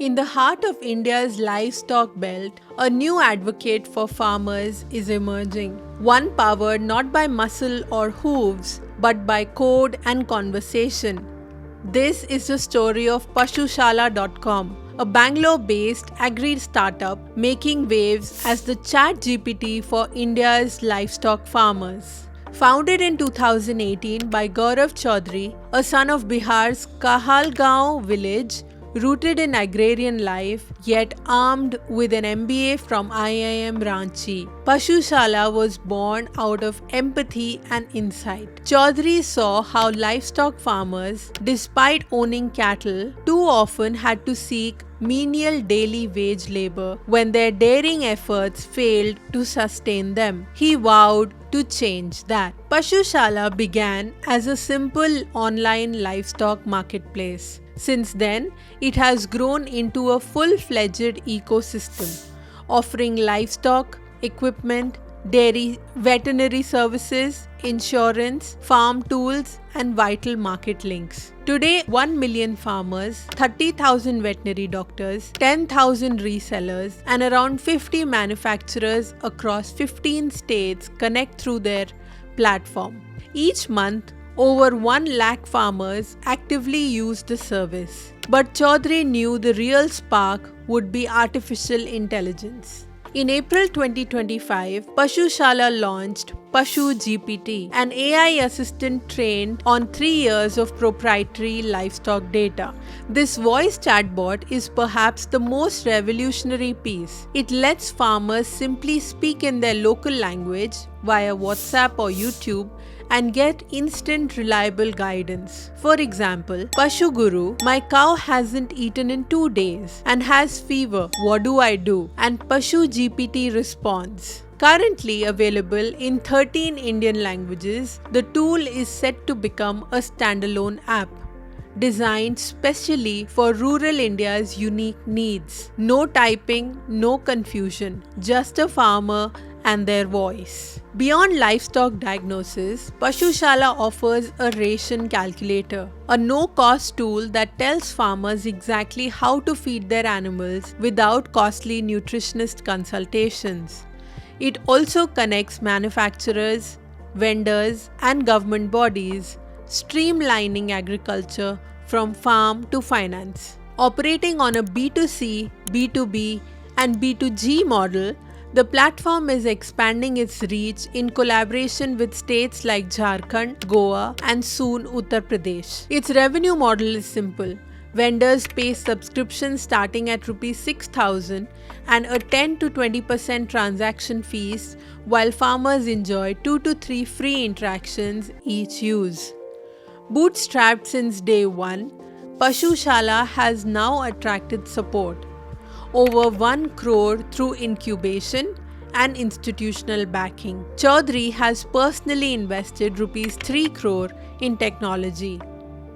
In the heart of India's livestock belt, a new advocate for farmers is emerging. One powered not by muscle or hooves, but by code and conversation. This is the story of Pasushala.com, a Bangalore-based agri startup making waves as the ChatGPT for India's livestock farmers. Founded in 2018 by Gaurav Chaudhary, a son of Bihar's Kahalgaon village, rooted in agrarian life yet armed with an MBA from IIM Ranchi, Pasushala was born out of empathy and insight. Chaudhary saw how livestock farmers, despite owning cattle, too often had to seek menial daily wage labor when their daring efforts failed to sustain them. He vowed to change that. Pasushala began as a simple online livestock marketplace. Since then, it has grown into a full-fledged ecosystem, offering livestock, equipment, dairy, veterinary services, insurance, farm tools, and vital market links. Today, 1 million farmers, 30,000 veterinary doctors, 10,000 resellers, and around 50 manufacturers across 15 states connect through their platform. Each month, over 1 lakh farmers actively use the service. But Chaudhary knew the real spark would be artificial intelligence. In April 2025, Pasushala launched Pashu GPT, an AI assistant trained on 3 years of proprietary livestock data. This voice chatbot is perhaps the most revolutionary piece. It lets farmers simply speak in their local language via WhatsApp or YouTube and get instant reliable guidance. For example, Pashu Guru, my cow hasn't eaten in 2 days and has fever, what do I do? And Pashu GPT responds. Currently available in 13 Indian languages, the tool is set to become a standalone app, designed specially for rural India's unique needs. No typing, no confusion, just a farmer and their voice. Beyond livestock diagnosis, Pasushala offers a ration calculator, a no-cost tool that tells farmers exactly how to feed their animals without costly nutritionist consultations. It also connects manufacturers, vendors, and government bodies, streamlining agriculture from farm to finance. Operating on a B2C, B2B, and B2G model, the platform is expanding its reach in collaboration with states like Jharkhand, Goa, and soon Uttar Pradesh. Its revenue model is simple. Vendors pay subscriptions starting at Rs 6,000 and a 10 to 20% transaction fees, while farmers enjoy 2 to 3 free interactions each use. Bootstrapped since day one, Pasushala has now attracted support. Over 1 crore through incubation and institutional backing. Chaudhary has personally invested Rs 3 crore in technology,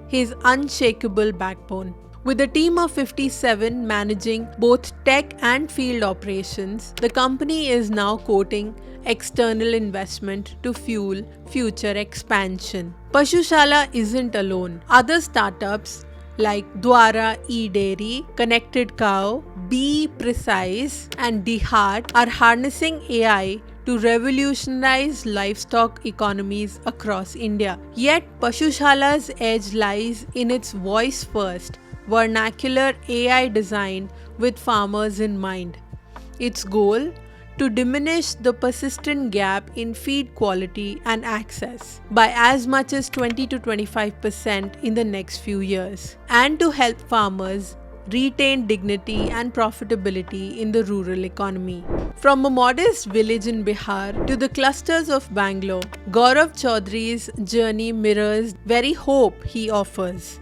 his unshakable backbone. With a team of 57 managing both tech and field operations, the company is now courting external investment to fuel future expansion. Pasushala isn't alone. Other startups like Dwara E-Dairy, Connected Cow, Be Precise, and DeHeart are harnessing AI to revolutionize livestock economies across India. Yet, Pashushala's edge lies in its voice-first, vernacular AI design with farmers in mind. Its goal? To diminish the persistent gap in feed quality and access by as much as 20 to 25% in the next few years, and to help farmers retain dignity and profitability in the rural economy. From a modest village in Bihar to the clusters of Bangalore, Gaurav Chaudhary's journey mirrors the very hope he offers.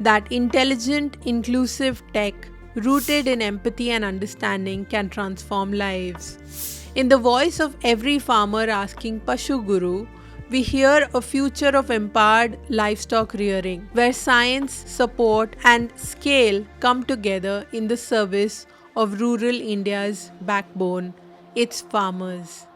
That intelligent, inclusive tech rooted in empathy and understanding can transform lives. In the voice of every farmer asking Pashu Guru, we hear a future of empowered livestock rearing, where science, support, and scale come together in the service of rural India's backbone, its farmers.